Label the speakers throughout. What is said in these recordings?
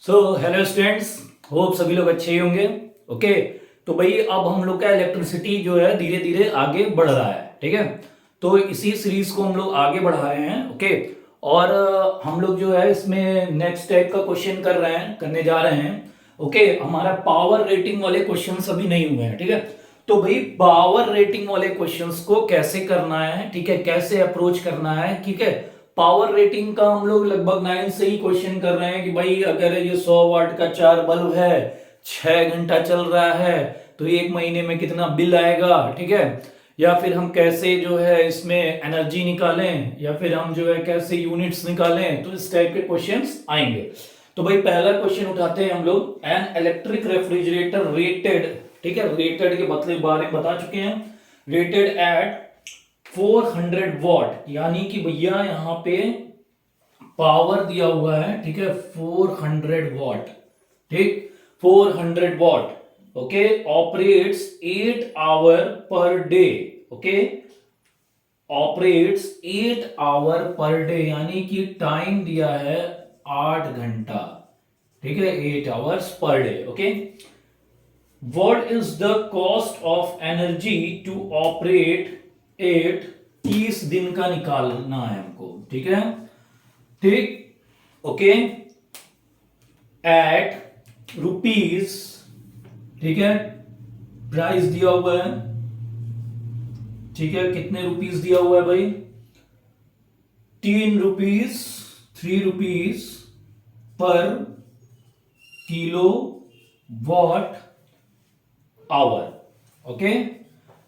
Speaker 1: So hello students, hope सभी लोग अच्छे ही होंगे। ओके, तो भाई अब हम लोग का इलेक्ट्रिसिटी जो है धीरे धीरे आगे बढ़ रहा है। ठीक है, तो इसी सीरीज को हम लोग आगे बढ़ा रहे हैं। ओके, और हम लोग जो है इसमें नेक्स्ट टाइप का क्वेश्चन करने जा रहे हैं। ओके, हमारा पावर रेटिंग वाले क्वेश्चन अभी नहीं हुए हैं। ठीक है, तो भाई पावर रेटिंग वाले क्वेश्चंस को कैसे करना है, ठीक है, कैसे अप्रोच करना है। ठीक है, पावर रेटिंग का हम लोग लगभग 9 से ही क्वेश्चन कर रहे हैं कि भाई अगर ये 100 वाट का 4 बल्ब है, 6 घंटा चल रहा है, तो एक महीने में कितना बिल आएगा। ठीक है, या फिर हम कैसे जो है इसमें एनर्जी निकालें, या फिर हम जो है कैसे यूनिट्स निकालें। तो इस टाइप के क्वेश्चंस आएंगे। तो भाई पहला क्वेश्चन उठाते हैं हम लोग। एन इलेक्ट्रिक रेफ्रिजरेटर रेटेड, ठीक है, रेटेड के बदले बारे में बता चुके हैं। रेटेड एट 400 वॉट, यानी कि भैया यहां पे पावर दिया हुआ है। ठीक है, 400 वॉट। ठीक, 400 watt. Okay, operates 8 hour per day. Okay, operates 8 hour per day, यानी कि टाइम दिया है 8 घंटा। ठीक है, 8 hours per day. Okay, what is the cost of energy to operate at, 30 दिन का निकालना है हमको। ठीक है, ठीक, ओके, एट रुपीज। ठीक है, प्राइस दिया हुआ है। ठीक है, कितने रुपीस दिया हुआ है भाई? 3 rupees, 3 rupees per kilowatt hour. Okay,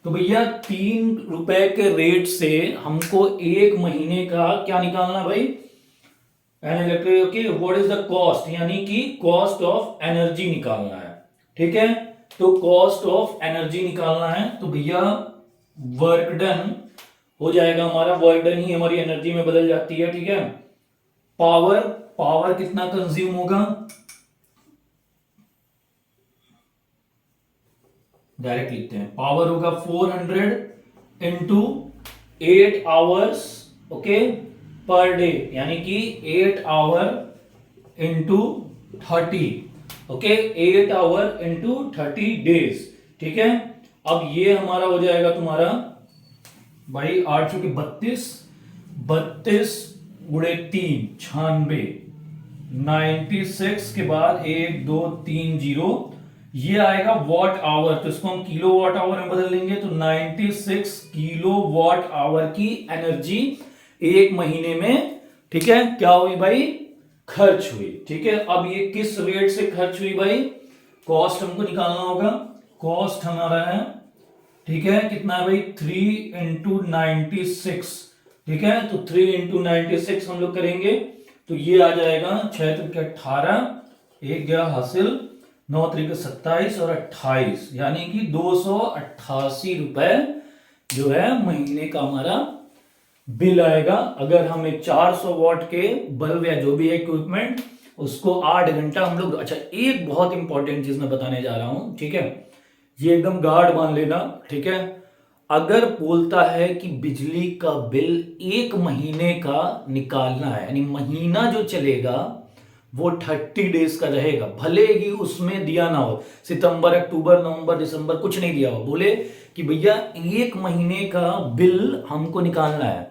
Speaker 1: तो भैया 3 रुपए के रेट से हमको एक महीने का क्या निकालना भाई? An electric. Okay, what is the cost, यानी कि कॉस्ट ऑफ एनर्जी निकालना है। ठीक है, तो कॉस्ट ऑफ एनर्जी निकालना है। तो भैया वर्क डन हो जाएगा हमारा, वर्क डन ही हमारी एनर्जी में बदल जाती है। ठीक है, पावर, पावर कितना कंज्यूम होगा? डायरेक्ट लिखते हैं, पावर होगा 400 इंटू 8 आवर्स। ओके, पर डे, यानी कि 8 our into 30। Okay, 8 our into 30 days. ठीक है, अब ये हमारा हो जाएगा तुम्हारा भाई 8 चुके 32, 32 गुड़े 3 96, 96 के बाद 1 2 3 जीरो, ये आएगा वॉट आवर। तो इसको हम किलो वॉट आवर में बदल लेंगे। तो 96 किलो वॉट आवर की एनर्जी एक महीने में, ठीक है, क्या हुई भाई? खर्च हुई। ठीक है, अब ये किस रेट से खर्च हुई भाई? कॉस्ट हमको निकालना होगा। कॉस्ट हमारा है, ठीक है, कितना है भाई? 3 इंटू 96। ठीक है, तो 3 इंटू 96 हम लोग करेंगे तो ये आ जाएगा 6 3 18, एक गया हासिल, 9 3 27 और 28, यानी कि 288 रुपए जो है महीने का हमारा बिल आएगा। अगर हम एक 400 वॉट के बल्ब या जो भी है इक्विपमेंट, उसको 8 घंटा हम लोग। अच्छा, एक बहुत इंपॉर्टेंट चीज मैं बताने जा रहा हूं। ठीक है, ये एकदम गार्ड मान लेना। ठीक है, अगर बोलता है कि बिजली का बिल एक महीने का निकालना है, यानी महीना जो चलेगा वो 30 डेज का रहेगा, भले ही उसमें दिया ना हो सितंबर अक्टूबर नवंबर दिसंबर, कुछ नहीं दिया हो, बोले कि भैया एक महीने का बिल हमको निकालना है,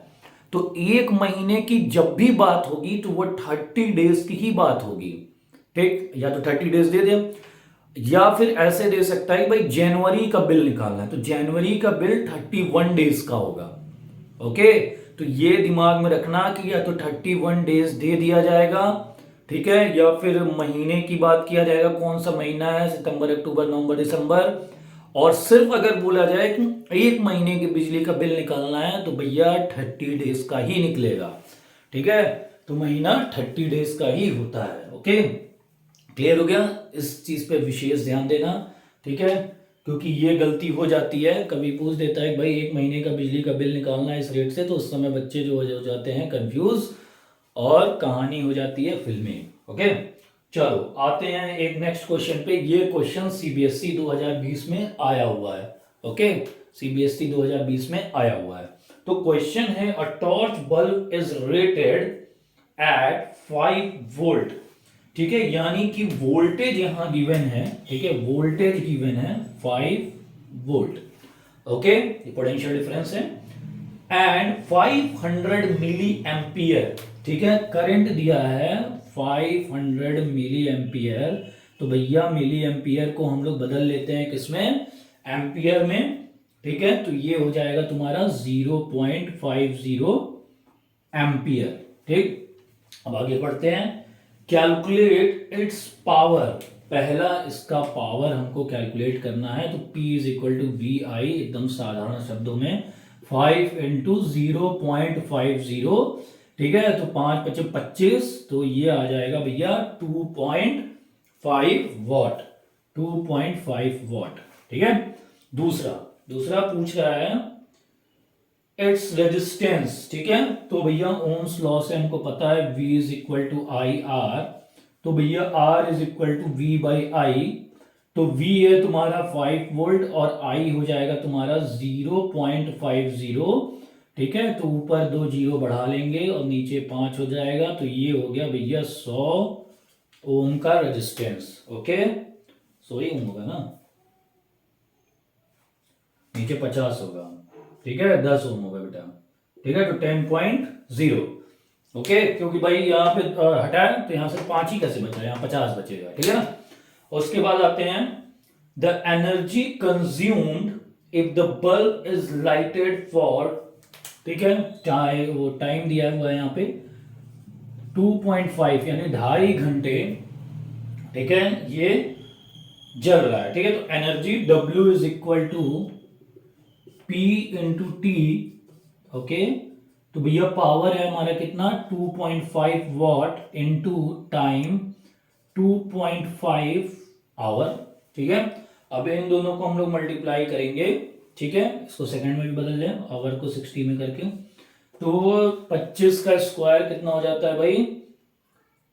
Speaker 1: तो एक महीने की जब भी बात होगी तो वो 30 डेज की ही बात होगी। ठीक, या तो 30 डेज दे दे, या फिर ऐसे दे सकता है कि भाई जनवरी का बिल निकालना है, तो जनवरी का बिल 31 डेज का होगा। ओके, तो ये दिमाग में रखना कि या तो 31 डेज दे दिया जाएगा, ठीक है, या फिर महीने की बात किया जाएगा, कौन सा महीना है, सितंबर अक्टूबर नवंबर दिसंबर। और सिर्फ अगर बोला जाए कि एक महीने की बिजली का बिल निकालना है, तो भैया 30 डेज का ही निकलेगा। ठीक है, तो महीना 30 डेज का ही होता है। ओके, क्लियर हो गया? इस चीज पे विशेष ध्यान देना। ठीक है, क्योंकि ये गलती हो जाती है, कभी पूछ देता है भाई एक महीने का बिजली का बिल निकालना है इस रेट से, तो उस समय बच्चे जो हो जाते हैं कंफ्यूज, और कहानी हो जाती है फिल्मी। ओके, चलो आते हैं एक नेक्स्ट क्वेश्चन पे। ये क्वेश्चन सीबीएसई 2020 में आया हुआ है। ओके, सीबीएसई 2020 में आया हुआ है। तो क्वेश्चन है, a torch bulb is rated eight 5 volt ठीक है, यानी कि वोल्टेज यहां गिवन है, ठीक है, वोल्टेज गिवन है 5 वोल्ट, ओके, ये पोटेंशियल डिफरेंस है, एंड 500 मिली एम्पियर, ठीक है, करंट दिया है 500 मिली एम्पियर। तो भैया मिली एम्पियर को हम लोग बदल लेते हैं किसमें, एम्पियर में, ठीक है, तो ये हो जाएगा तुम्हारा 0.50 एम्पियर। ठीक, अब आगे बढ़ते हैं, कैलकुलेट इट्स पावर, पहला इसका पावर हमको कैलकुलेट करना है, तो P is equal to V I, एकदम साधारण शब्दों में 5 इंटू 0.50, ठीक है, तो 5 × 25, तो ये आ जाएगा भैया 2.5 वॉट, 2.5 वॉट, ठीक है। दूसरा पूछ रहा है इट्स रेजिस्टेंस, ठीक है, तो भैया ओम्स लॉ से हमको पता है V is equal to I R, तो भैया R is equal to V by I, तो V है तुम्हारा 5 वोल्ट और I हो जाएगा तुम्हारा 0.50, ठीक है, तो ऊपर 2 जीरो बढ़ा लेंगे और नीचे 5 हो जाएगा, तो ये हो गया भैया 100 ओम का रेजिस्टेंस, ओके, 100 ही ओम होगा ना, नीचे 50 होगा, ठीक है, 10 ओम होगा बेटा, ठीक है, तो 10.0, ओके, क्योंकि भाई यहाँ पे हटाए तो यहाँ से 5 ही कैसे बचा, यहाँ 50 बचेगा, ठीक है ना। उसके बाद आते हैं the energy consumed if the bulb is lighted for, ठीक है, चाहे वो टाइम दिया हुआ है यहाँ पे 2.5 यानी 2.5 घंटे, ठीक है, ये जल रहा है, ठीक है, तो energy W is equal to P into T, okay, तो भैया पावर है हमारा कितना 2.5 वॉट इंटू टाइम 2.5 आवर, ठीक है। अब इन दोनों को हम लोग मल्टीप्लाई करेंगे, ठीक है, इसको सेकंड में भी बदल लें, आवर को 60 में करके, तो 25 का स्क्वायर कितना हो जाता है भाई,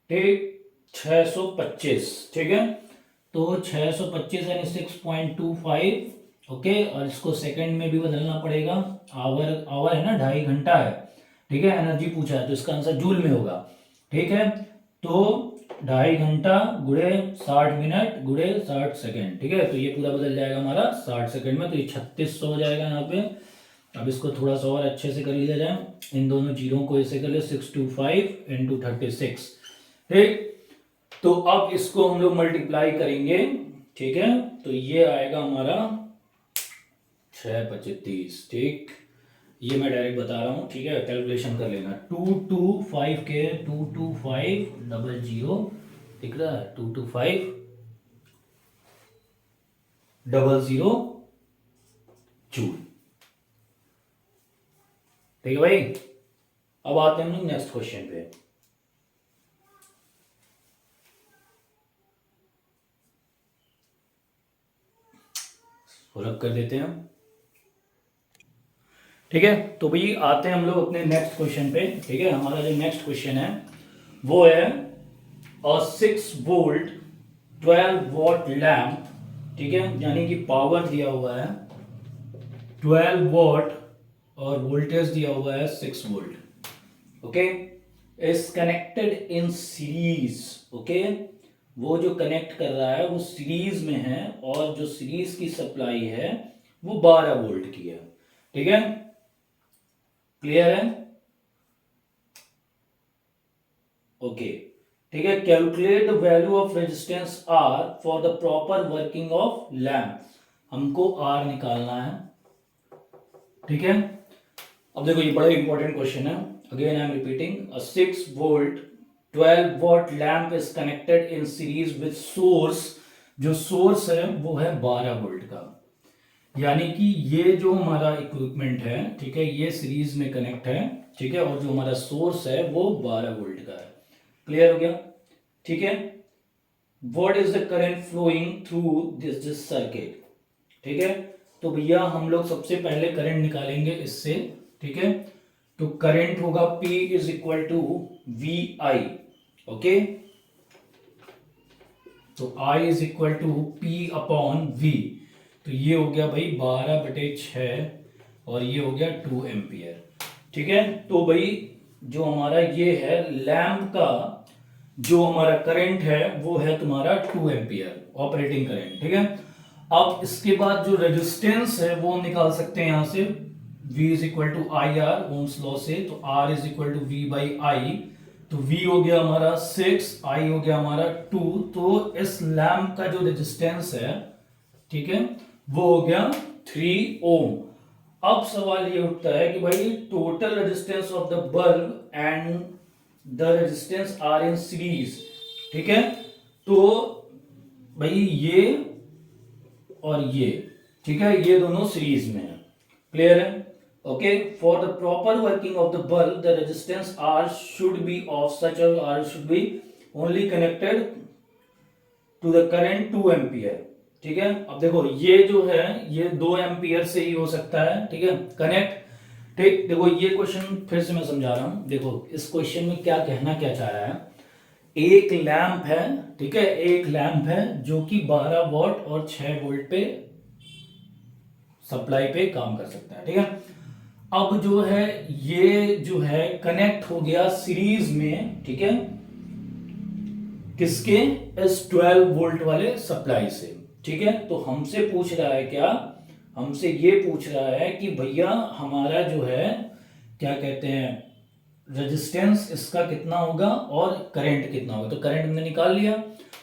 Speaker 1: ठीक, 625, ठीक है, तो 625 यानी 6.25, ओके, और इसको सेकंड में भी बदलना पड़ेगा, आवर है ना, 2.5 घंटा है, ठीक है, एनर्जी पूछा है तो इसका आंसर जूल में होगा, ठीक है, तो 2.5 घंटा गुणे 60 मिनट गुणे 60 सेकंड, ठीक है, तो ये पूरा बदल जाएगा हमारा 60 सेकंड में, तो ये 3600 हो जाएगा यहाँ पे। अब इसको थोड़ा सा और अच्छे से कर लिया जाए, इन दोनों जीरो को ऐसे कर ले, 625 इंटू 36, ठीक, तो अब इसको हम लोग मल्टीप्लाई करेंगे, ठीक है, तो ये आएगा हमारा 625, ठीक, ये मैं डायरेक्ट बता रहा हूं, ठीक है, कैलकुलेशन कर लेना, 225 के 22500, दिख रहा है 22500 जूल, ठीक है भाई। अब आते हैं हम लोग नेक्स्ट क्वेश्चन पे, रब कर देते हैं, ठीक है, तो भाई आते हैं हम लोग अपने नेक्स्ट क्वेश्चन पे, ठीक है, हमारा जो नेक्स्ट क्वेश्चन है वो है 6 वोल्ट 12 वॉट लैम्प, ठीक है, यानी कि पावर दिया हुआ है 12 वॉट और वोल्टेज दिया हुआ है 6 volt, okay, is connected in series, okay, वो जो कनेक्ट कर रहा है वो सीरीज में है और जो सीरीज की सप्लाई है वो 12 वोल्ट की है, ठीक है, क्लियर है, ओके, ठीक है, calculate the value of resistance R for the proper working of lamp, हमको R निकालना है, ठीक है। अब देखो ये बड़ा इंपॉर्टेंट क्वेश्चन है, again I am repeating, a 6 volt 12 what lamp is connected in series with source, जो सोर्स है वो है 12 वोल्ट का, यानी कि ये जो हमारा इक्विपमेंट है, ठीक है, ये सीरीज में कनेक्ट है, ठीक है, और जो हमारा सोर्स है वो 12 वोल्ट का है, क्लियर हो गया, ठीक है। What is the current flowing through this circuit, ठीक है, तो भैया हम लोग सबसे पहले करंट निकालेंगे इससे, ठीक है, तो करंट होगा P is equal to V I, okay, तो I is equal to P upon V, तो ये हो गया भाई 12/6 और ये हो गया 2 एम्पियर, ठीक है, तो भाई जो हमारा ये है लैम्प का जो हमारा करंट है वो है तुम्हारा 2 एम्पियर ऑपरेटिंग करंट, ठीक है। अब इसके बाद जो रेजिस्टेंस है वो हम निकाल सकते हैं यहां से, V is equal to I R ohm's law से, तो R is equal to V by I, तो V हो गया हमारा 6, I हो गया हमारा 2, तो इस लैम्प का जो रेजिस्टेंस है, ठीक है, वो हो गया 3 ओम। अब सवाल ये उठता है कि भाई total resistance of the bulb and the resistance R in series, ठीक है, तो भाई ये और ये, ठीक है, ये दोनों सीरीज में है, क्लियर है। Okay, for the proper working of the bulb the resistance R should be of such R should be only connected to the current 2 ampere, ठीक है। अब देखो ये जो है ये 2 एम्पियर से ही हो सकता है, ठीक है, कनेक्ट, ठीक। देखो ये क्वेश्चन फिर से मैं समझा रहा हूं, देखो इस क्वेश्चन में क्या कहना क्या चाह रहा है, एक लैंप है, ठीक है, एक लैंप है जो कि 12 वॉट और 6 वोल्ट पे सप्लाई पे काम कर सकता है, ठीक है। अब जो है ये जो है कनेक्ट हो गया सीरीज में, ठीक है, किसके, इस 12 वोल्ट वाले सप्लाई से, ठीक है। तो हमसे पूछ रहा है क्या, हमसे ये पूछ रहा है कि भैया हमारा जो है क्या कहते हैं रेजिस्टेंस इसका कितना होगा और करंट कितना होगा, तो करंट हमने निकाल लिया,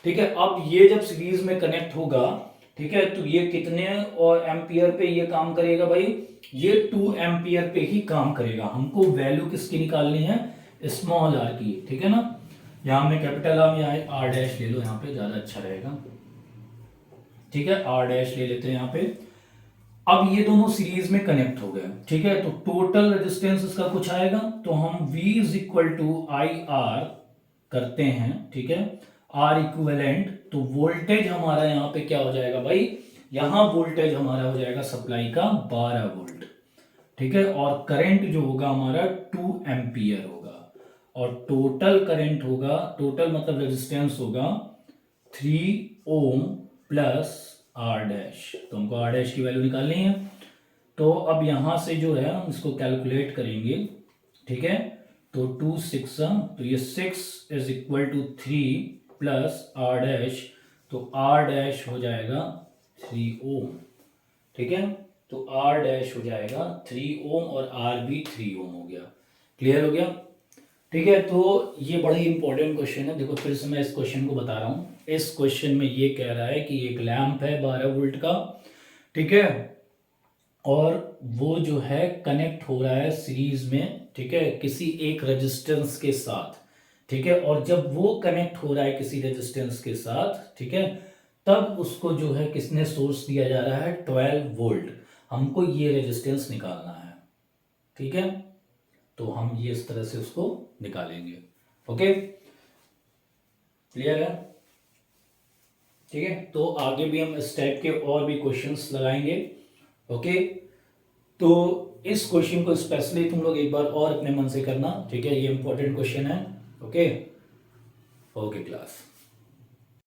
Speaker 1: ठीक है। अब ये जब सीरीज में कनेक्ट होगा, ठीक है, तो ये कितने और एम्पियर पे ये काम करेगा भाई, ये 2 एम्पियर पे ही काम करेगा। हमको वैल्यू किसकी निकालनी है, स्मॉल आर की, ठीक है ना। यहां में कैपिटल आर में आर डैश ले लो, यहां पे ज्यादा अच्छा रहेगा, ठीक है, आर डैश ले लेते हैं यहां पे। अब ये दोनों सीरीज में कनेक्ट हो गए, ठीक है, तो टोटल रेजिस्टेंस इसका कुछ आएगा, तो हम V is equal to I R करते हैं, ठीक है, आर इक्विवेलेंट, तो वोल्टेज हमारा यहाँ पे क्या हो जाएगा भाई, यहां वोल्टेज हमारा हो जाएगा सप्लाई का 12 वोल्ट, ठीक है, और करंट जो होगा हमारा 2 एम्पियर होगा, और टोटल करंट होगा, टोटल मतलब रेजिस्टेंस होगा 3 ओम प्लस आर डैश, तो हमको आर डैश की वैल्यू निकालनी है। तो अब यहां से जो है हम इसको कैलकुलेट करेंगे, ठीक है, तो 2 6 तो ये 6 is equal to 3 plus R dash, तो आर डैश हो जाएगा 3 ओम, ठीक है, तो आर डैश हो जाएगा 3 ओम और आर भी 3 ओम हो गया, क्लियर हो गया, ठीक है। तो ये बड़ा ही इंपॉर्टेंट क्वेश्चन है, देखो फिर से मैं इस क्वेश्चन को बता रहा हूं। इस क्वेश्चन में ये कह रहा है कि एक लैंप है 12 वोल्ट का, ठीक है, और वो जो है कनेक्ट हो रहा है सीरीज में, ठीक है, किसी एक रेजिस्टेंस के साथ, ठीक है, और जब वो कनेक्ट हो रहा है किसी रेजिस्टेंस के साथ, ठीक है, तब उसको जो है किसने सोर्स दिया जा रहा है 12 वोल्ट, हमको ये रेजिस्टेंस निकालना है, ठीक है, तो हम ये इस तरह से उसको निकालेंगे, ओके, क्लियर है, ठीक है। तो आगे भी हम इस टाइप के और भी क्वेश्चंस लगाएंगे, ओके। तो इस क्वेश्चन को स्पेशली तुम लोग एक बार और अपने मन से करना, ठीक है, ये इंपॉर्टेंट क्वेश्चन है, ओके, ओके क्लास।